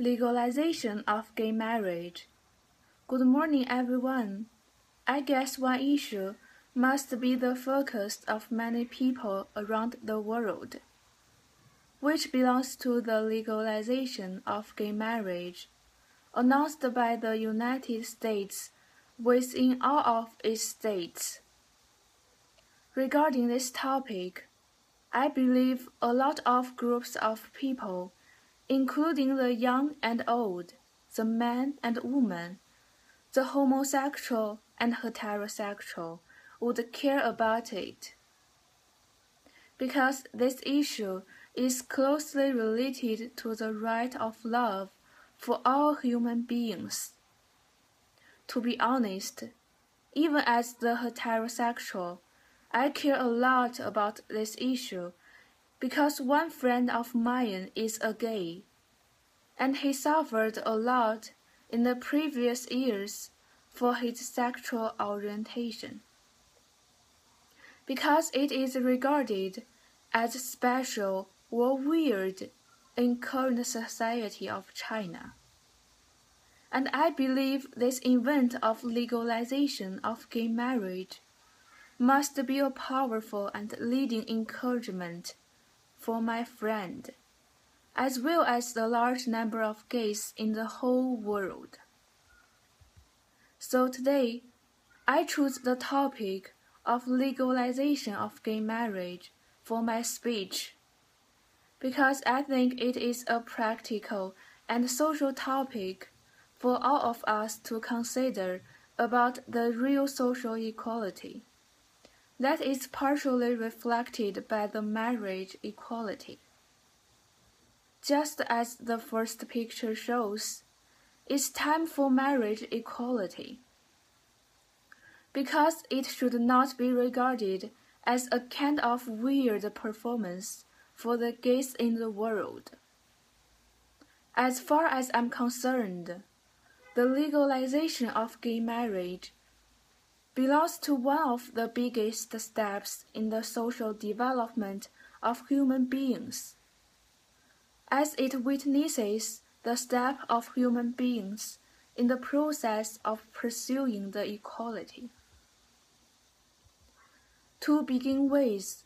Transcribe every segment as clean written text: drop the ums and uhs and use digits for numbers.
Legalization of gay marriage. Good morning, everyone. I guess one issue must be the focus of many people around the world, which belongs to the legalization of gay marriage, announced by the United States within all of its states. Regarding this topic, I believe a lot of groups of people, including the young and old, the man and woman, the homosexual and heterosexual, would care about it. Because this issue is closely related to the right of love for all human beings. To be honest, even as the heterosexual, I care a lot about this issue because one friend of mine is a gay, and he suffered a lot in the previous years for his sexual orientation. Because it is regarded as special or weird in current society of China. And I believe this event of legalization of gay marriage must be a powerful and leading encouragement for my friend, as well as the large number of gays in the whole world. So today, I choose the topic of legalization of gay marriage for my speech, because I think it is a practical and social topic for all of us to consider about the real social equality that is partially reflected by the marriage equality. Just as the first picture shows, it's time for marriage equality, because it should not be regarded as a kind of weird performance for the gays in the world. As far as I'm concerned, the legalization of gay marriage belongs to one of the biggest steps in the social development of human beings, as it witnesses the step of human beings in the process of pursuing the equality. To begin with,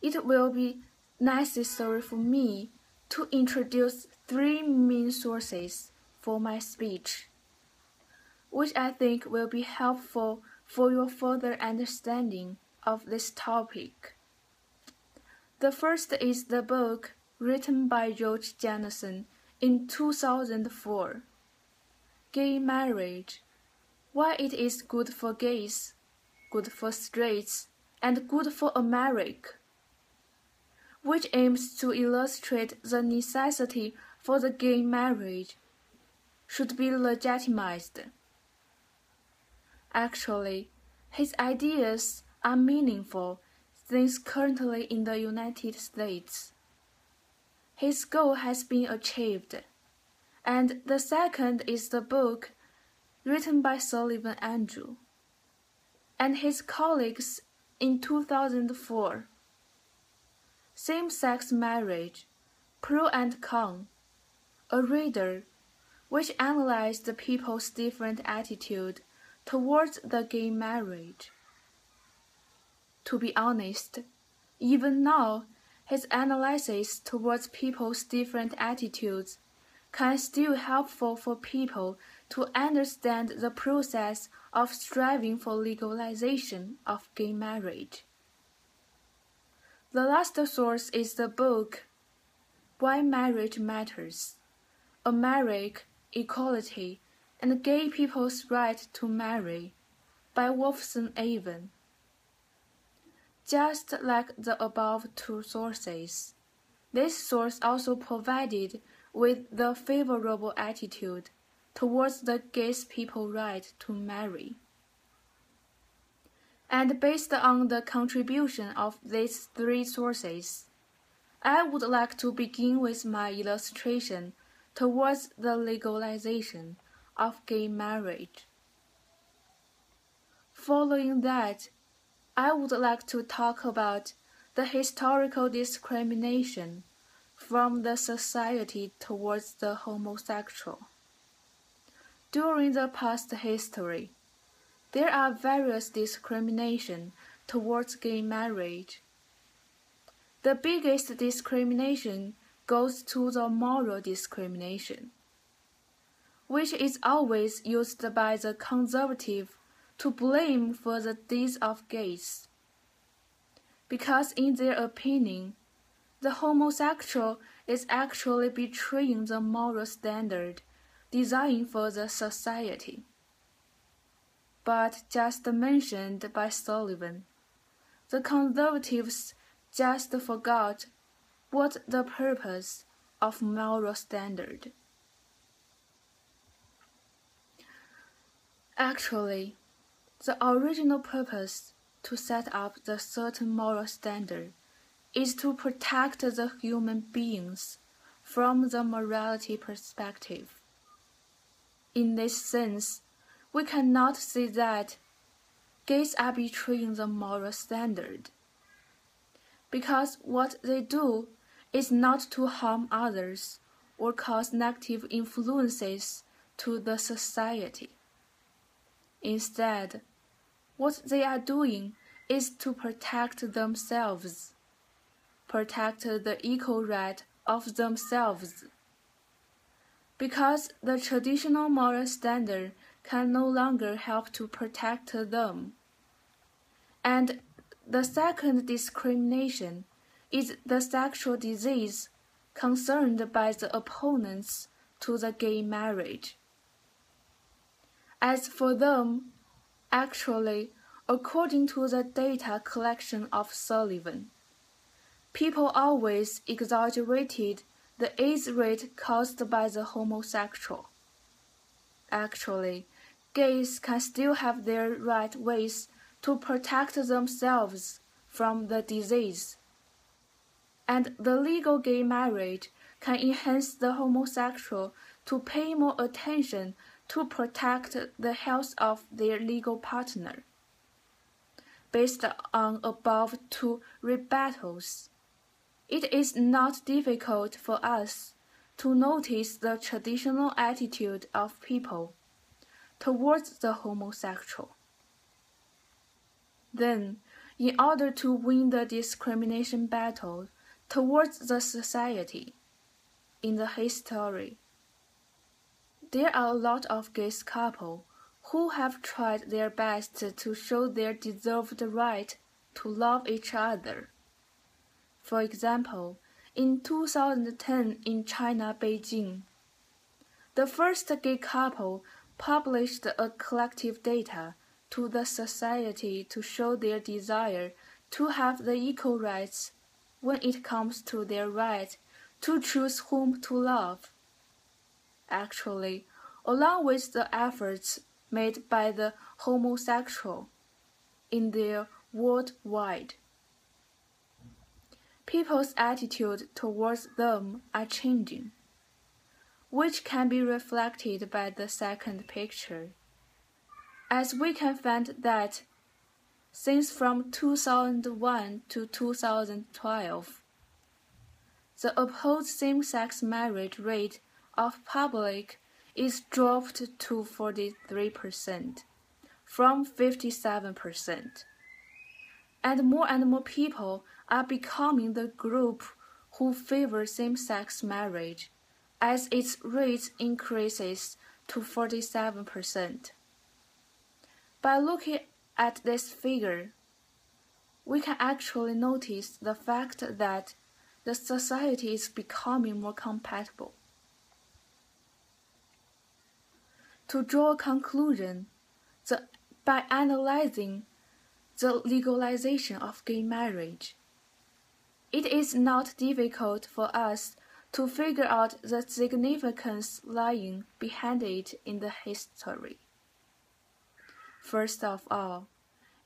it will be necessary for me to introduce three main sources for my speech, which I think will be helpful for your further understanding of this topic. The first is the book written by George Jennison in 2004, Gay Marriage, Why It Is Good for Gays, Good for Straights, and Good for America, which aims to illustrate the necessity for the gay marriage should be legitimized. Actually, his ideas are meaningful since currently in the United States. His goal has been achieved, and the second is the book written by Sullivan Andrew and his colleagues in 2004, Same-Sex Marriage, Pro and Con, a reader which analyzed the people's different attitude towards the gay marriage. To be honest, even now, his analysis towards people's different attitudes can still helpful for people to understand the process of striving for legalization of gay marriage. The last source is the book Why Marriage Matters, America, Equality, and Gay People's Right to Marry by lesson8. Just like the above two sources, this source also provided with the favorable attitude towards the gay people's right to marry. And based on the contribution of these three sources, I would like to begin with my illustration towards the legalization of gay marriage. Following that, I would like to talk about the historical discrimination from the society towards the homosexual. During the past history, there are various discrimination towards gay marriage. The biggest discrimination goes to the moral discrimination, which is always used by the conservative to blame for the deeds of gays. Because in their opinion, the homosexual is actually betraying the moral standard designed for the society. But just mentioned by Sullivan, the conservatives just forgot what the purpose of moral standard. Actually, the original purpose to set up the certain moral standard is to protect the human beings from the morality perspective. In this sense, we cannot say that gays are betraying the moral standard, because what they do is not to harm others or cause negative influences to the society. Instead, what they are doing is to protect themselves, protect the equal right of themselves, because the traditional moral standard can no longer help to protect them. And the second discrimination is the sexual disease concerned by the opponents to the gay marriage. As for them, actually, according to the data collection of Sullivan, people always exaggerated the AIDS rate caused by the homosexual. Actually, gays can still have their right ways to protect themselves from the disease. And the legal gay marriage can enhance the homosexual to pay more attention to protect the health of their legal partner. Based on above two rebuttals, it is not difficult for us to notice the traditional attitude of people towards the homosexual. Then, in order to win the discrimination battle towards the society, in the history, there are a lot of gay couples who have tried their best to show their deserved right to love each other. For example, in 2010 in China, Beijing, the first gay couple published a collective data to the society to show their desire to have the equal rights when it comes to their right to choose whom to love. Actually, along with the efforts made by the homosexual in their worldwide, people's attitude towards them are changing, which can be reflected by the second picture, as we can find that since from 2001 to 2012, the opposed same-sex marriage rate of public is dropped to 43% from 57%. And more people are becoming the group who favor same-sex marriage as its rate increases to 47%. By looking at this figure, we can actually notice the fact that the society is becoming more compatible. To draw a conclusion, by analyzing the legalization of gay marriage, it is not difficult for us to figure out the significance lying behind it in the history. First of all,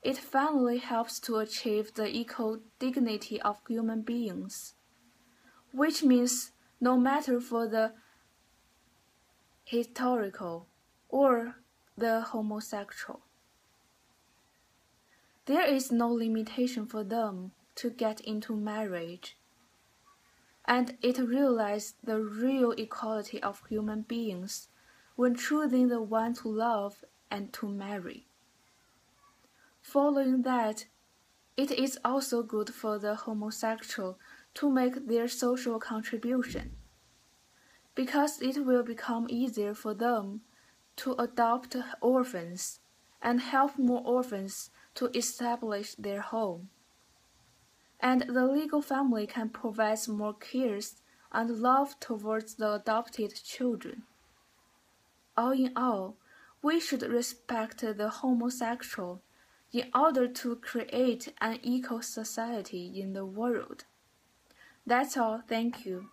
it finally helps to achieve the equal dignity of human beings, which means no matter for the historical or the homosexual, there is no limitation for them to get into marriage. and it realizes the real equality of human beings when choosing the one to love and to marry. Following that, it is also good for the homosexual to make their social contribution, because it will become easier for them to adopt orphans and help more orphans to establish their home. And the legal family can provide more care and love towards the adopted children. All in all, we should respect the homosexual in order to create an equal society in the world. That's all, thank you.